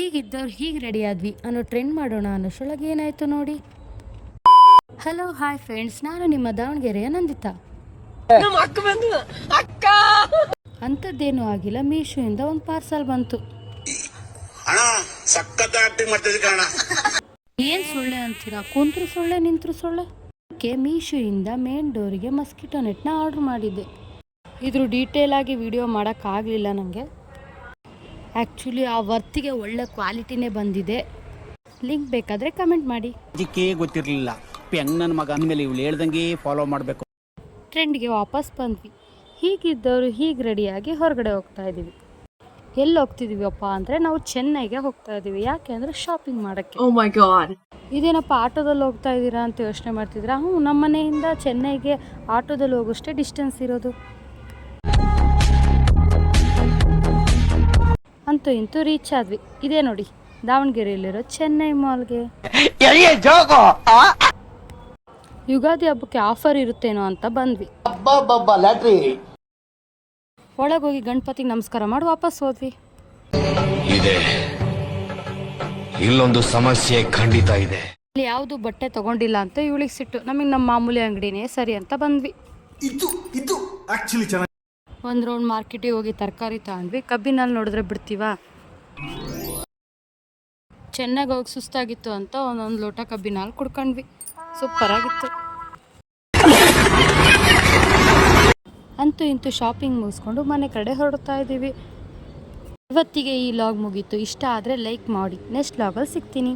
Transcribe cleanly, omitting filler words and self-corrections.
ಹೀಗಿದ್ದವ್ರು ಹೀಗೆ ರೆಡಿ ಆದ್ವಿ ಅನ್ನೋ ಟ್ರೆಂಡ್ ಮಾಡೋಣ ಅನ್ನೋಷ್ಟೊಳಗೆ ಏನಾಯ್ತು ನೋಡಿ. ಹಲೋ ಹಾಯ್ ಫ್ರೆಂಡ್ಸ್, ನಾನು ನಿಮ್ಮ ದಾವಣಗೆರೆಯ ನಂದಿತಾ. ಅಂಥದ್ದೇನೂ ಆಗಿಲ್ಲ, ಮೀಶೋಯಿಂದ ಒಂದು ಪಾರ್ಸಲ್ ಬಂತು. ಏನ್ ಸೊಳ್ಳೆ ಅಂತೀರಾ, ಕುಂತ್ರು ಸೊಳ್ಳೆ ನಿಂತ್ರು ಸೊಳ್ಳೆ. ಅದಕ್ಕೆ ಮೀಶೋಯಿಂದ ಮೇನ್ ಡೋರಿಗೆ ಮಸ್ಕಿಟೋ ನೆಟ್ನ ಆರ್ಡರ್ ಮಾಡಿದ್ದೆ. ಇದ್ರ ಡೀಟೇಲ್ ಆಗಿ ವಿಡಿಯೋ ಮಾಡೋಕ್ಕಾಗಲಿಲ್ಲ ನನಗೆ. ಆ್ಯಕ್ಚುಲಿ ಆ ವರ್ತಿಗೆ ಒಳ್ಳೆ ಕ್ವಾಲಿಟಿನೇ ಬಂದಿದೆ. ಲಿಂಕ್ ಬೇಕಾದರೆ ಕಮೆಂಟ್ ಮಾಡಿ. ಅದಕ್ಕೆ ಗೊತ್ತಿರಲಿಲ್ಲ ನನ್ನ ಮಗ ಮೇಲೆ ಇವಳು ಹೇಳ್ದಂಗೆ ಫಾಲೋ ಮಾಡಬೇಕು. ಟ್ರೆಂಡ್ಗೆ ವಾಪಸ್ ಬಂದ್ವಿ. ಹೀಗಿದ್ದವರು ಹೀಗೆ ರೆಡಿಯಾಗಿ ಹೊರಗಡೆ ಹೋಗ್ತಾ ಇದ್ದೀವಿ. ಎಲ್ಲಿ ಹೋಗ್ತಿದ್ದೀವಿ ಅಪ್ಪ ಅಂದರೆ ನಾವು ಚೆನ್ನೈಗೆ ಹೋಗ್ತಾ ಇದ್ದೀವಿ. ಯಾಕೆ ಅಂದರೆ ಶಾಪಿಂಗ್ ಮಾಡೋಕ್ಕೆ. Oh my god. ಇದೇನಪ್ಪ ಆಟೋದಲ್ಲಿ ಹೋಗ್ತಾ ಇದ್ದೀರಾ ಅಂತ ಯೋಚನೆ ಮಾಡ್ತಿದ್ದೀರಾ? ನಮ್ಮ ಮನೆಯಿಂದ ಚೆನ್ನೈಗೆ ಆಟೋದಲ್ಲಿ ಹೋಗೋಷ್ಟೇ ಡಿಸ್ಟೆನ್ಸ್ ಇರೋದು. ಅಂತೂ ಇಂತೂ ರೀಚ್ ಆದ್ವಿ. ಇದೇ ನೋಡಿ ದಾವಣಗೆರೆಯಲ್ಲಿರೋ ಚೆನ್ನೈ ಮಾಲ್ಗೆ. ಯುಗಾದಿ ಹಬ್ಬಕ್ಕೆ ಆಫರ್ ಇರುತ್ತೇನೋ ಅಂತ ಬಂದ್ವಿ. ಒಳಗೋಗಿ ಗಣಪತಿಗೆ ನಮಸ್ಕಾರ ಮಾಡಿ ವಾಪಸ್ ಹೋದ್ವಿ. ಇಲ್ಲೊಂದು ಸಮಸ್ಯೆ ಖಂಡಿತ ಇದೆ. ಇಲ್ಲಿ ಯಾವುದು ಬಟ್ಟೆ ತಗೊಂಡಿಲ್ಲ ಅಂತ ಇವಳಿಗೆ ಸಿಟ್ಟು. ನಮಗೆ ನಮ್ಮ ಮಾಮೂಲಿ ಅಂಗಡಿನೇ ಸರಿ ಅಂತ ಬಂದ್ವಿ. ಒಂದು ರೌಂಡ್ ಮಾರ್ಕೆಟಿಗೆ ಹೋಗಿ ತರಕಾರಿ ತಗೊಂಡ್ವಿ. ಕಬ್ಬಿನಲ್ಲಿ ನೋಡಿದ್ರೆ ಬಿಡ್ತೀವಾ? ಚೆನ್ನಾಗಿ ಹೋಗಿ ಸುಸ್ತಾಗಿತ್ತು ಅಂತ ಒಂದೊಂದು ಲೋಟ ಕಬ್ಬಿನ ಹಾಲು ಕುಡ್ಕೊಂಡ್ವಿ. ಸೂಪರ್ ಆಗಿತ್ತು. ಅಂತೂ ಇಂತೂ ಶಾಪಿಂಗ್ ಮುಗಿಸ್ಕೊಂಡು ಮನೆ ಕಡೆ ಹೊರಡ್ತಾ ಇದ್ದೀವಿ. ಇವತ್ತಿಗೆ ಈ ಲಾಗ್ ಮುಗೀತು. ಇಷ್ಟ ಆದರೆ ಲೈಕ್ ಮಾಡಿ. ನೆಕ್ಸ್ಟ್ ಲಾಗಲ್ಲಿ ಸಿಗ್ತೀನಿ.